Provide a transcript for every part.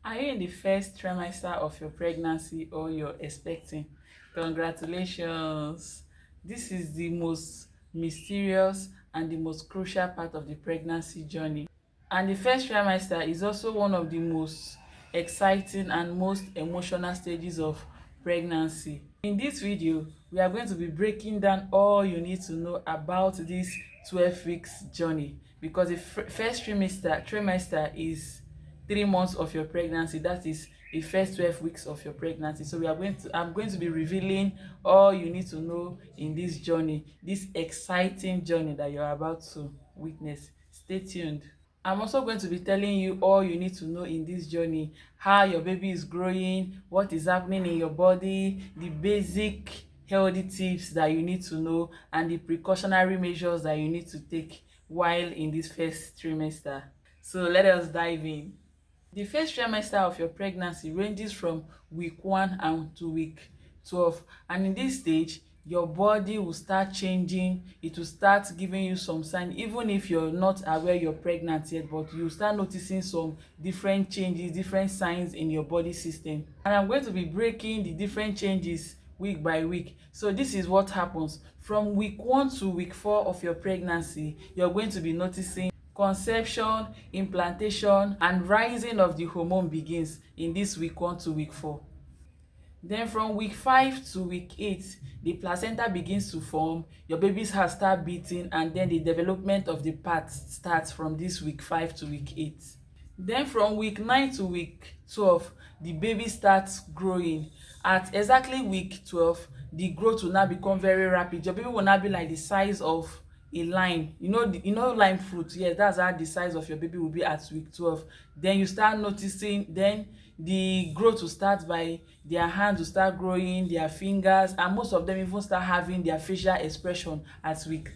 Are you in the first trimester of your pregnancy or you're expecting? Congratulations! This is the most mysterious and the most crucial part of the pregnancy journey. And the first trimester is also one of the most exciting and most emotional stages of pregnancy. In this video, we are going to be breaking down all you need to know about this 12 weeks journey, because the first trimester is 3 months of your pregnancy. That is the first 12 weeks of your pregnancy. So I'm going to be revealing all you need to know in this journey, this exciting journey that you're about to witness. Stay tuned. I'm also going to be telling you all you need to know in this journey: how your baby is growing, what is happening in your body, the basic healthy tips that you need to know, and the precautionary measures that you need to take while in this first trimester. So let us dive in. The first trimester of your pregnancy ranges from week 1 and to week 12, and in this stage your body will start changing. It will start giving you some sign, even if you're not aware you're pregnant yet, but you start noticing some different changes, different signs in your body system. And I'm going to be breaking the different changes week by week. So this is what happens from week 1 to week 4 of your pregnancy. You're going to be noticing conception, implantation, and rising of the hormone begins in this week 1 to week 4. Then from week 5 to week 8, the placenta begins to form, your baby's heart start beating, and then the development of the parts starts from this week 5 to week 8. Then from week 9 to week 12, the baby starts growing. At exactly week 12, the growth will now become very rapid. Your baby will now be like the size of a lime. Lime fruit. Yes, that's how the size of your baby will be at week 12. Then you start noticing, then the growth will start by their hands will start growing, their fingers, and most of them even start having their facial expression at week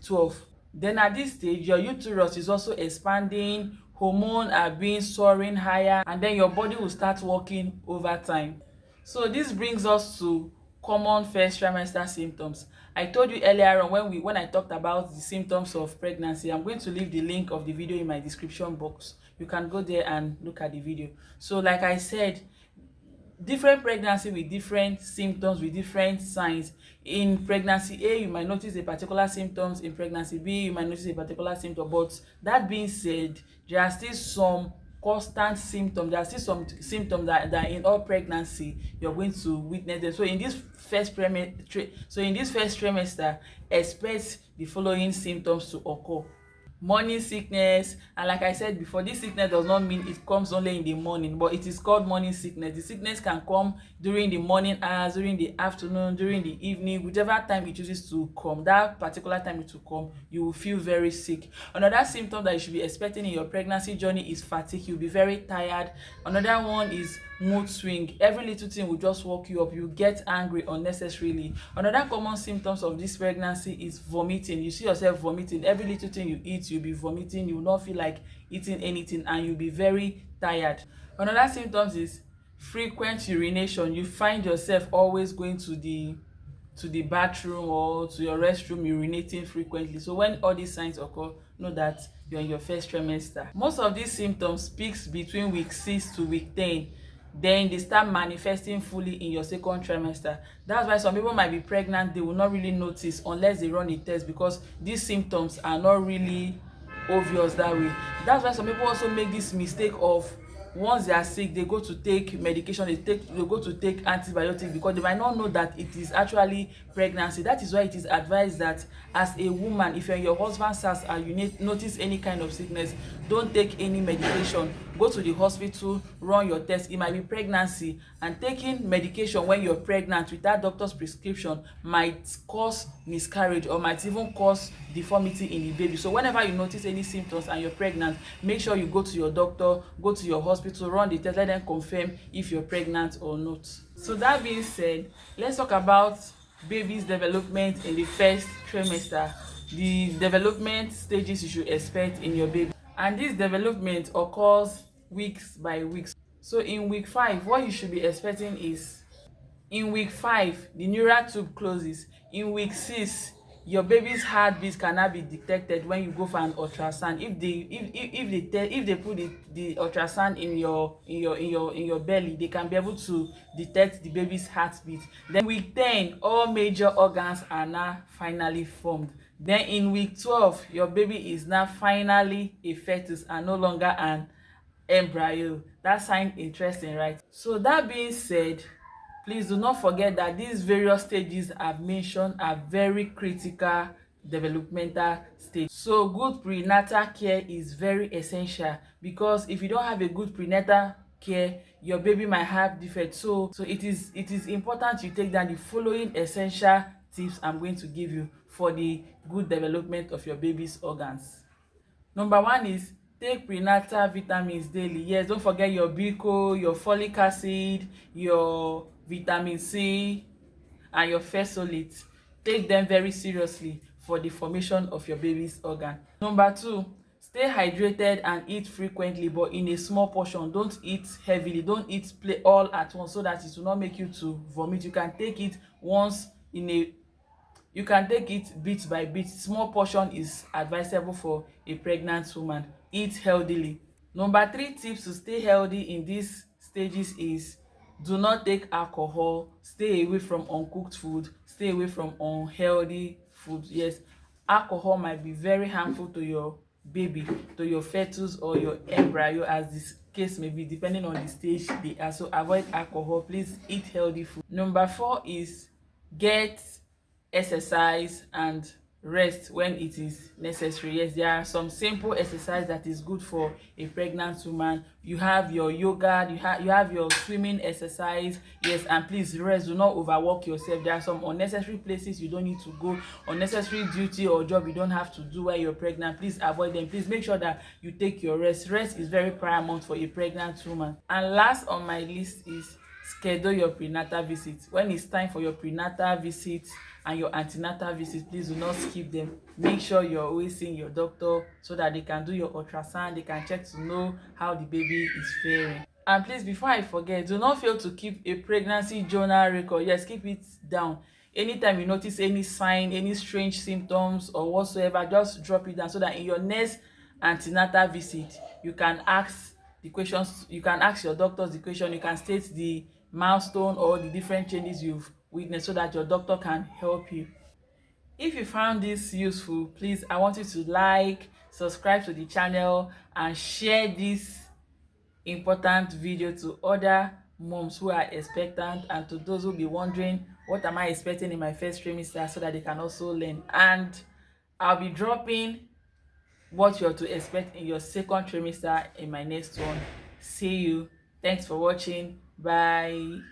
12. Then at this stage, your uterus is also expanding, hormones are being soaring higher, and then your body will start working over time. So this brings us to common first trimester symptoms. I told you earlier on when I talked about the symptoms of pregnancy. I'm going to leave the link of the video in my description box. You can go there and look at the video. So like I said, different pregnancy with different symptoms, with different signs. In pregnancy A, you might notice a particular symptoms. In pregnancy B, you might notice a particular symptom. But that being said, there are still some constant symptoms. There are still some symptoms that in all pregnancy you're going to witness them. So in this first trimester, expect the following symptoms to occur: morning sickness. And like I said before, this sickness does not mean it comes only in the morning, but it is called morning sickness. The sickness can come during the morning hours, during the afternoon, during the evening, whichever time it chooses to come. That particular time it will come, you will feel very sick. Another symptom that you should be expecting in your pregnancy journey is fatigue. You'll be very tired. Another one is mood swing. Every little thing will just work you up. You get angry unnecessarily. Another common symptoms of this pregnancy is vomiting. You see yourself vomiting. Every little thing you eat, you'll be vomiting. You will not feel like eating anything, and you'll be very tired. Another symptoms is frequent urination. You find yourself always going to the bathroom or to your restroom, urinating frequently. So when all these signs occur, know that you're in your first trimester. Most of these symptoms peaks between week 6 to week 10. Then they start manifesting fully in your second trimester. That's why some people might be pregnant, they will not really notice unless they run a test, because these symptoms are not really obvious that way. That's why some people also make this mistake of, once they are sick, they go to take medication, they go to take antibiotics, because they might not know that it is actually pregnancy. That is why it is advised that as a woman, if you're in your husband's house and you notice any kind of sickness, don't take any medication. Go to the hospital, run your test. It might be pregnancy, and taking medication when you're pregnant without doctor's prescription might cause miscarriage or might even cause deformity in the baby. So whenever you notice any symptoms and you're pregnant, make sure you go to your doctor, go to your hospital, run the test, let them confirm if you're pregnant or not. So that being said, let's talk about baby's development in the first trimester, the development stages you should expect in your baby. And this development occurs weeks by weeks. So in week 5, what you should be expecting is, in week 5, the neural tube closes. In week 6, your baby's heartbeat cannot be detected when you go for an ultrasound. If they put the ultrasound in your belly, they can be able to detect the baby's heartbeat. Then week 10, all major organs are now finally formed. Then in week 12, your baby is now finally a fetus and no longer an embryo. That sounds interesting, right? So that being said, please do not forget that these various stages I've mentioned are very critical developmental stage. So good prenatal care is very essential, because if you don't have a good prenatal care, your baby might have defects. So it is important you take down the following essential tips I'm going to give you for the good development of your baby's organs. Number one is take prenatal vitamins daily. Yes, don't forget your Bico, your folic acid, your vitamin C, and your fesolate. Take them very seriously for the formation of your baby's organ. Number two, stay hydrated and eat frequently, but in a small portion. Don't eat heavily. Don't eat play all at once, so that it will not make you to vomit. You can take it once in a You can take it bit by bit. Small portion is advisable for a pregnant woman. Eat healthily. Number three tips to stay healthy in these stages is do not take alcohol, stay away from uncooked food, stay away from unhealthy food. Yes, alcohol might be very harmful to your baby, to your fetus or your embryo, as this case may be, depending on the stage they are. So avoid alcohol. Please eat healthy food. Number four is get exercise and rest when it is necessary. Yes, there are some simple exercise that is good for a pregnant woman. You have your yoga, you have your swimming exercise. Yes, and please rest. Do not overwork yourself. There are some unnecessary places you don't need to go, unnecessary duty or job you don't have to do while you're pregnant. Please avoid them. Please make sure that you take your rest. Rest is very paramount for a pregnant woman. And last on my list is schedule your prenatal visit. When it's time for your prenatal visit and your antenatal visit, please do not skip them. Make sure you're always seeing your doctor, so that they can do your ultrasound, they can check to know how the baby is faring. And please, before I forget, do not fail to keep a pregnancy journal record. Yes, keep it down. Anytime you notice any sign, any strange symptoms or whatsoever, just drop it down, so that in your next antenatal visit you can ask the questions, you can ask your doctors the question, you can state the milestone or the different changes you've witnessed, so that your doctor can help you. If you found this useful, please, I want you to like, subscribe to the channel, and share this important video to other moms who are expectant, and to those who be wondering what am I expecting in my first trimester, so that they can also learn. And I'll be dropping what you're to expect in your second trimester in my next one. See you. Thanks for watching. Bye.